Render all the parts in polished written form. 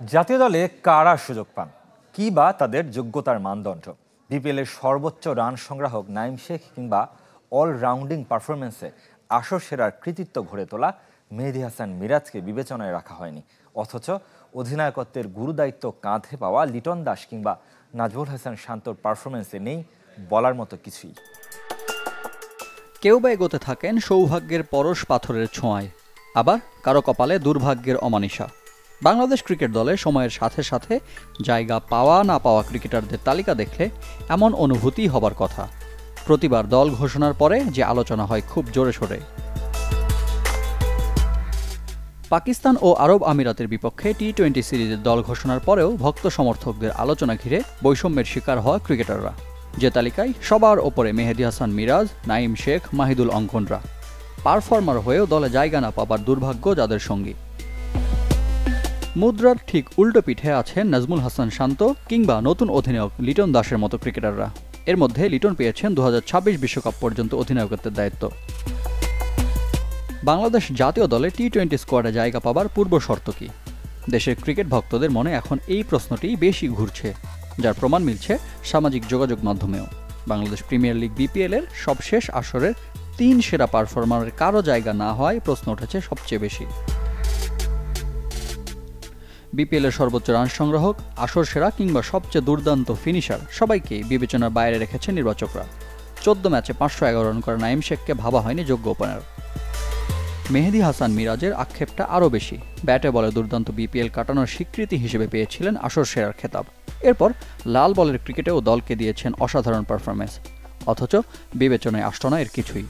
জাতীয় দলে কারা সুযোগ পান, কি বা তাদের যোগ্যতার মানদণ্ড? বিপিএলের সর্বোচ্চ রান সংগ্রাহক নাঈম শেখ কিংবা অলরাউন্ডিং পারফরমেন্সে আসর সেরার কৃতিত্ব গড়ে তোলা মেহেদী হাসান মিরাজকে বিবেচনায় রাখা হয়নি, অথচ অধিনায়কত্বের গুরুদায়িত্ব কাঁধে পাওয়া লিটন দাস কিংবা নাজমুল হাসান শান্তর পারফরমেন্সে নেই বলার মতো কিছুই। কেউ বা এগোতে থাকেন সৌভাগ্যের পরশ পাথরের ছোঁয়ায়, আবার কারো কপালে দুর্ভাগ্যের অমানিসা। বাংলাদেশ ক্রিকেট দলে সময়ের সাথে সাথে জায়গা পাওয়া না পাওয়া ক্রিকেটারদের তালিকা দেখলে এমন অনুভূতি হবার কথা। প্রতিবার দল ঘোষণার পরে যে আলোচনা হয় খুব জোরে সোরে। পাকিস্তান ও আরব আমিরাতের বিপক্ষে টি-20 সিরিজের দল ঘোষণার পরেও ভক্ত সমর্থকদের আলোচনা ঘিরে বৈষম্যের শিকার হওয়া ক্রিকেটাররা, যে তালিকায় সবার ওপরে মেহেদী হাসান মিরাজ, নাঈম শেখ, মাহিদুল অঙ্কনরা। পারফর্মার হয়েও দলে জায়গা না পাবার দুর্ভাগ্য যাদের সঙ্গী। মুদ্রার ঠিক উল্টো পিঠে আছেন নাজমুল হাসান শান্ত কিংবা নতুন অধিনায়ক লিটন দাসের মতো ক্রিকেটাররা। এর মধ্যে লিটন পেয়েছেন 2026 বিশ্বকাপ পর্যন্ত অধিনায়কত্বের দায়িত্ব। বাংলাদেশ জাতীয় দলে টি-20 স্কোয়াডে জায়গা পাবার পূর্ব শর্ত কি? দেশের ক্রিকেট ভক্তদের মনে এখন এই প্রশ্নটিই বেশি ঘুরছে, যার প্রমাণ মিলছে সামাজিক যোগাযোগ মাধ্যমেও। বাংলাদেশ প্রিমিয়ার লিগ বিপিএলের সবশেষ আসরের 3 সেরা পারফর্মারের কারো জায়গা না হওয়ায় প্রশ্ন উঠেছে সবচেয়ে বেশি। বিপিএলের সর্বোচ্চ রান সংগ্রাহক, আসর সেরা কিংবা সবচেয়ে দুর্দান্ত ফিনিশার সবাইকেই বিবেচনার বাইরে রেখেছে নির্বাচকরা। 14 ম্যাচে 511 রান করা নাঈম শেখকে ভাবা হয়নি যোগ্য ওপেনার। মেহেদী হাসান মিরাজের আক্ষেপটা আরও বেশি। ব্যাটে বলে দুর্দান্ত বিপিএল কাটানোর স্বীকৃতি হিসেবে পেয়েছিলেন আসর সেরার খেতাব। এরপর লাল বলের ক্রিকেটেও দলকে দিয়েছেন অসাধারণ পারফরমেন্স, অথচ বিবেচনায় আসত না এর কিছুই।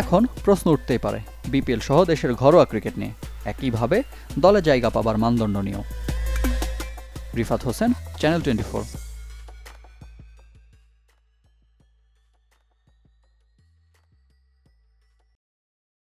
এখন প্রশ্ন উঠতেই পারে বিপিএল সহ দেশের ঘরোয়া ক্রিকেট নিয়ে, একইভাবে দলে জায়গা পাবার মানদণ্ড নিয়েও। রিফাত হোসেন, চ্যানেল 24।